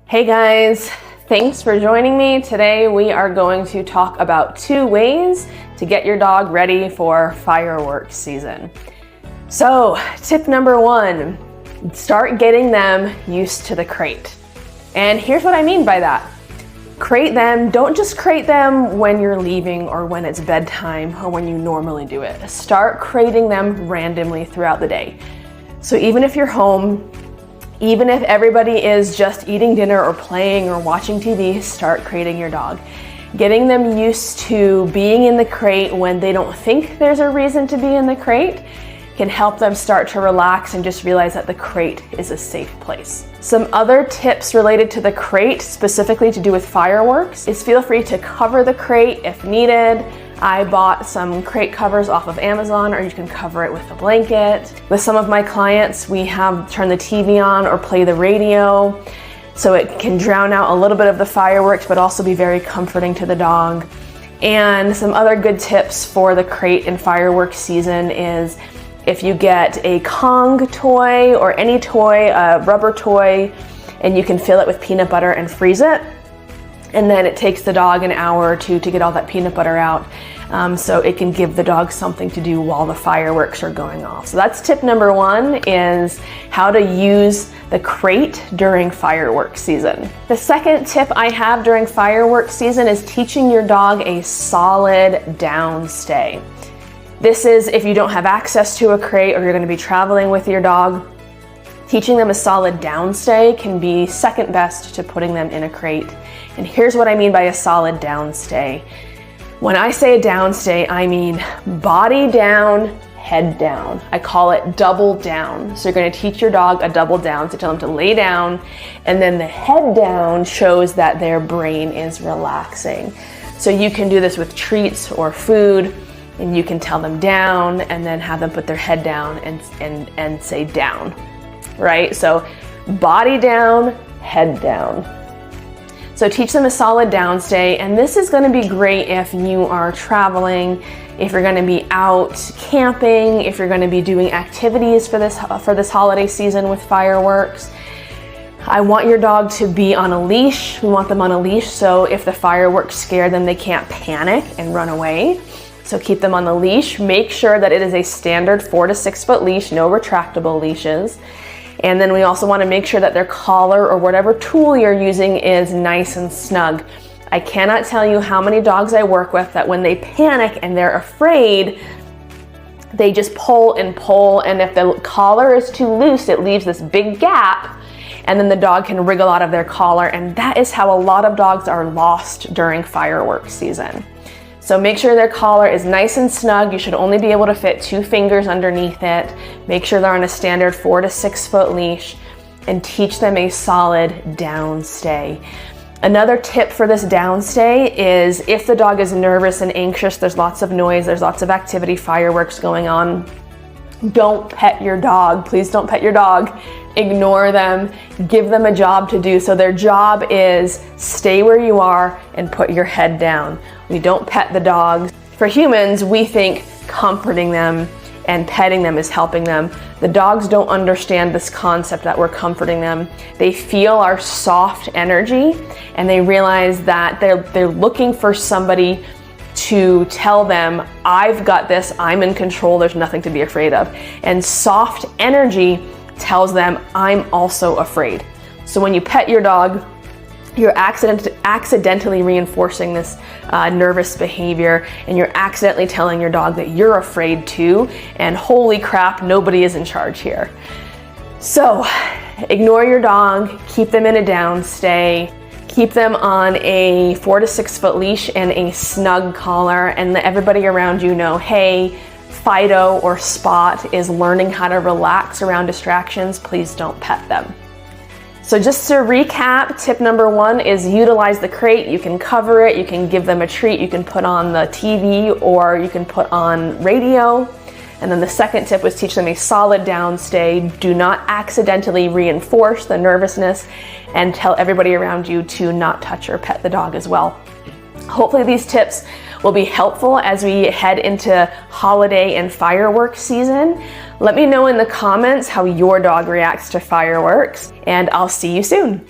Hey guys, thanks for joining me. Today we are going to talk about 2 ways to get your dog ready for fireworks season. So, tip number 1, start getting them used to the crate. And here's what I mean by that. Crate them, don't just crate them when you're leaving or when it's bedtime or when you normally do it. Start crating them randomly throughout the day. So even if you're home, even if everybody is just eating dinner or playing or watching TV, start crating your dog. Getting them used to being in the crate when they don't think there's a reason to be in the crate can help them start to relax and just realize that the crate is a safe place. Some other tips related to the crate, specifically to do with fireworks, is feel free to cover the crate if needed. I bought some crate covers off of Amazon, or you can cover it with a blanket. With some of my clients, we have turned the TV on or play the radio, so it can drown out a little bit of the fireworks, but also be very comforting to the dog. And some other good tips for the crate in fireworks season is if you get a Kong toy or any toy, a rubber toy, and you can fill it with peanut butter and freeze it. And then it takes the dog an hour or 2 to get all that peanut butter out. So it can give the dog something to do while the fireworks are going off. So that's tip number 1, is how to use the crate during fireworks season. The second tip I have during fireworks season is teaching your dog a solid down stay. This is if you don't have access to a crate or you're going to be traveling with your dog. Teaching them a solid down stay can be second best to putting them in a crate. And here's what I mean by a solid down stay. When I say a down stay, I mean body down, head down. I call it double down. So you're going to teach your dog a double down, so tell them to lay down, and then the head down shows that their brain is relaxing. So you can do this with treats or food, and you can tell them down and then have them put their head down and say down, right? So body down, head down. So teach them a solid down stay, and this is going to be great if you are traveling, if you're going to be out camping, if you're going to be doing activities for this holiday season with fireworks. I want your dog to be on a leash. We want them on a leash, so if the fireworks scare them, they can't panic and run away. So keep them on the leash. Make sure that it is a standard 4 to 6 foot leash, no retractable leashes. And then we also want to make sure that their collar or whatever tool you're using is nice and snug. I cannot tell you how many dogs I work with that when they panic and they're afraid, they just pull and pull, and if the collar is too loose, it leaves this big gap, and then the dog can wriggle out of their collar, and that is how a lot of dogs are lost during fireworks season. So make sure their collar is nice and snug. You should only be able to fit 2 fingers underneath it. Make sure they're on a standard 4 to 6 foot leash, and teach them a solid down stay. Another tip for this down stay is if the dog is nervous and anxious, there's lots of noise, there's lots of activity, fireworks going on, don't pet your dog. Please don't pet your dog. Ignore them. Give them a job to do. So their job is stay where you are and put your head down. We don't pet the dogs. For humans, we think comforting them and petting them is helping them. The dogs don't understand this concept that we're comforting them. They feel our soft energy, and they realize that they're looking for somebody to tell them, I've got this, I'm in control, there's nothing to be afraid of. And soft energy tells them, I'm also afraid. So when you pet your dog, you're accidentally reinforcing this nervous behavior, and you're accidentally telling your dog that you're afraid too, and holy crap, nobody is in charge here. So ignore your dog, keep them in a down stay. Keep them on a 4 to 6 foot leash and a snug collar, and let everybody around you know, hey, Fido or Spot is learning how to relax around distractions. Please don't pet them. So just to recap, tip number 1 is utilize the crate. You can cover it, you can give them a treat, you can put on the TV, or you can put on radio. And then the second tip was teach them a solid down stay. Do not accidentally reinforce the nervousness, and tell everybody around you to not touch or pet the dog as well. Hopefully these tips will be helpful as we head into holiday and fireworks season. Let me know in the comments how your dog reacts to fireworks, and I'll see you soon.